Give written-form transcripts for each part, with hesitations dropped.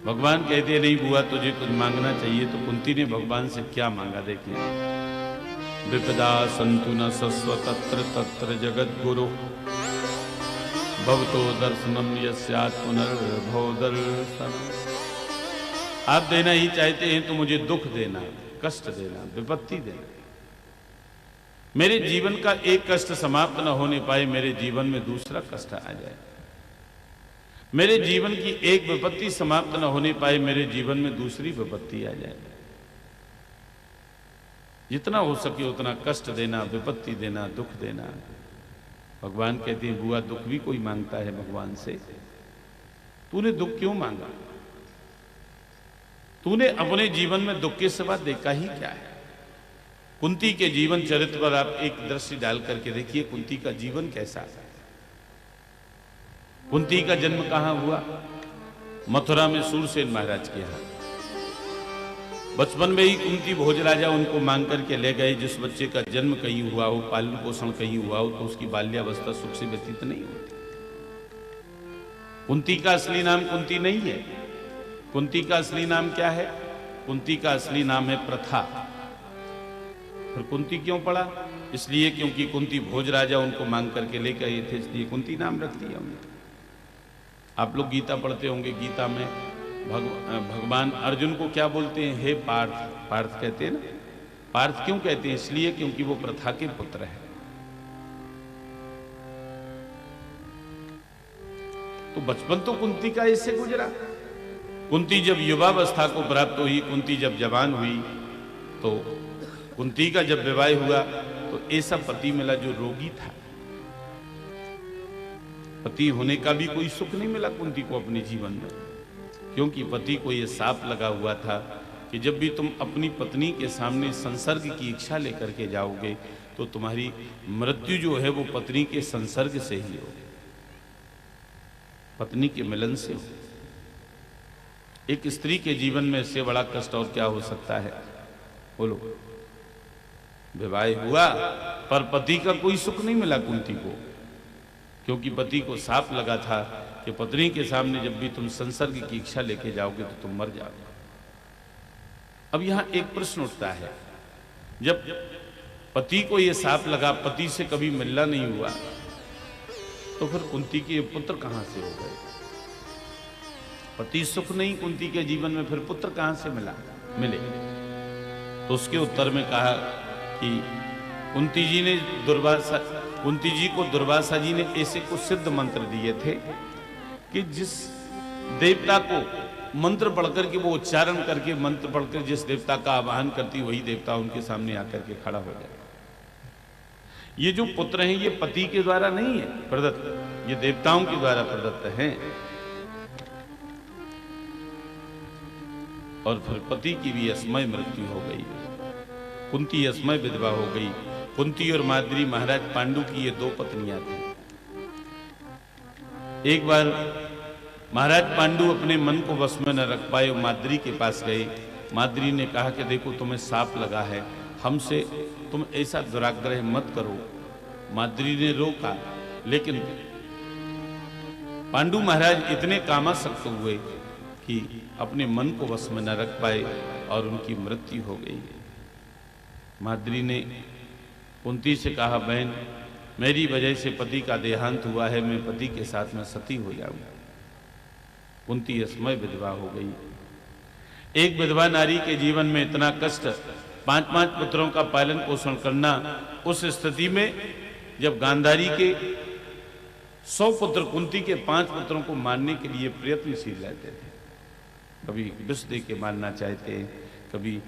भगवान कहते नहीं बुआ तुझे कुछ मांगना चाहिए, तो कुंती ने भगवान से क्या मांगा देखिए। विपदा संतु न सस्व तत्र तत्र जगत गुरु भवतो दर्शनम यस्यात् पुनर्भव दर्शन। आप देना ही चाहते हैं तो मुझे दुख देना, कष्ट देना, विपत्ति देना। मेरे जीवन का एक कष्ट समाप्त न होने पाए, मेरे जीवन में दूसरा कष्ट आ जाए। मेरे जीवन की एक विपत्ति समाप्त न होने पाए, मेरे जीवन में दूसरी विपत्ति आ जाए। जितना हो सके उतना कष्ट देना, विपत्ति देना, दुख देना। भगवान कहते हैं बुआ दुख भी कोई मांगता है भगवान से? तूने दुख क्यों मांगा? तूने अपने जीवन में दुख के सिवा देखा ही क्या है? कुंती के जीवन चरित्र पर आप एक दृष्टि डाल करके देखिए, कुंती का जीवन कैसा है। कुंती का जन्म कहां हुआ? मथुरा में सूरसेन महाराज के यहां। बचपन में ही कुंती भोज राजा उनको मांग करके ले गए। जिस बच्चे का जन्म कहीं हुआ हो, पालन पोषण कहीं हुआ हो, तो उसकी बाल्यावस्था सुख से व्यतीत नहीं होती। कुंती का असली नाम कुंती नहीं है। कुंती का असली नाम क्या है? कुंती का असली नाम है प्रथा। फिर कुंती क्यों पड़ा? इसलिए क्योंकि कुंती भोज राजा उनको मांग करके ले गए थे, इसलिए कुंती नाम रख दिया उन्होंने। आप लोग गीता पढ़ते होंगे। गीता में भगवान अर्जुन को क्या बोलते हैं? हे पार्थ। पार्थ कहते हैं ना। पार्थ क्यों कहते हैं? इसलिए क्योंकि वो प्रथा के पुत्र है। तो बचपन तो कुंती का इससे गुजरा। कुंती जब युवावस्था को प्राप्त हुई, कुंती जब जवान हुई, तो कुंती का जब विवाह हुआ तो ऐसा पति मिला जो रोगी था। पति होने का भी कोई सुख नहीं मिला कुंती को अपने जीवन में, क्योंकि पति को यह शाप लगा हुआ था कि जब भी तुम अपनी पत्नी के सामने संसर्ग की इच्छा लेकर के जाओगे तो तुम्हारी मृत्यु जो है वो पत्नी के संसर्ग से ही हो, पत्नी के मिलन से हो। एक स्त्री के जीवन में इससे बड़ा कष्ट और क्या हो सकता है? बोलो। विवाह हुआ पर पति का कोई सुख नहीं मिला कुंती को, क्योंकि पति को शाप लगा था कि पत्नी के सामने जब भी तुम संसर्ग की इच्छा लेके जाओगे तो तुम मर जाओगे। अब यहां एक प्रश्न उठता है, जब पति को यह शाप लगा, पति से कभी मिलना नहीं हुआ, तो फिर कुंती के पुत्र कहां से हो गए? पति सुख नहीं कुंती के जीवन में, फिर पुत्र कहां से मिले? तो उसके उत्तर में कहा कि कुंती जी को दुर्वासा जी ने ऐसे कुछ सिद्ध मंत्र दिए थे कि जिस देवता को मंत्र पढ़कर के वो उच्चारण करके मंत्र पढ़कर जिस देवता का आवाहन करती, वही देवता उनके सामने आकर के खड़ा हो जाए। ये जो पुत्र हैं ये पति के द्वारा नहीं है प्रदत्त, ये देवताओं के द्वारा प्रदत्त हैं। और फिर पति की भी असमय मृत्यु हो गई। कुंती असमय विधवा हो गई। कुंती और माद्री महाराज पांडु की ये दो पत्नियां थी। एक बार महाराज पांडु अपने मन को वश में न रख पाए, माद्री के पास गए। माद्री ने कहा कि देखो तुम्हें सांप लगा है, हमसे तुम ऐसा दुराग्रह मत करो। माद्री ने रोका, लेकिन पांडु महाराज इतने कामासक्त हुए कि अपने मन को वश में न रख पाए और उनकी मृत्यु हो गई। माद्री ने कुंती से कहा, बहन मेरी वजह से पति का देहांत हुआ है, मैं पति के साथ में सती हो जाऊंगा। कुंती असमय विधवा हो गई। एक विधवा नारी के जीवन में इतना कष्ट, 5-5 पुत्रों का पालन पोषण करना, उस स्थिति में जब गांधारी के 100 पुत्र कुंती के 5 पुत्रों को मारने के लिए प्रयत्नशील रहते थे। कभी विष दे के मारना चाहते हैं, कभी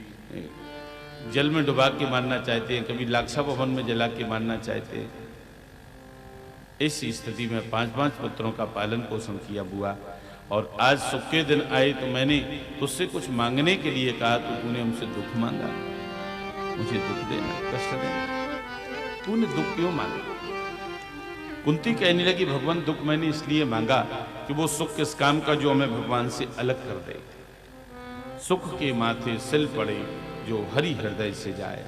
जल में डुबा के मारना चाहते हैं, कभी लाक्षा भवन में जला के मारना चाहते हैं। ऐसी स्थिति में 5-5 पुत्रों का पालन पोषण किया बुआ। और आज सुख के दिन आए तो मैंने तुझसे कुछ मांगने के लिए कहा, तो तूने हमसे दुख मांगा। मुझे दुख देना, कष्ट देना, तूने दुख क्यों मांगा? कुंती कहने लगी, भगवान दुख मैंने इसलिए मांगा कि वो सुख किस काम का जो हमें भगवान से अलग कर दे। सुख के माथे सिल पड़े जो हरि हृदय से जाए।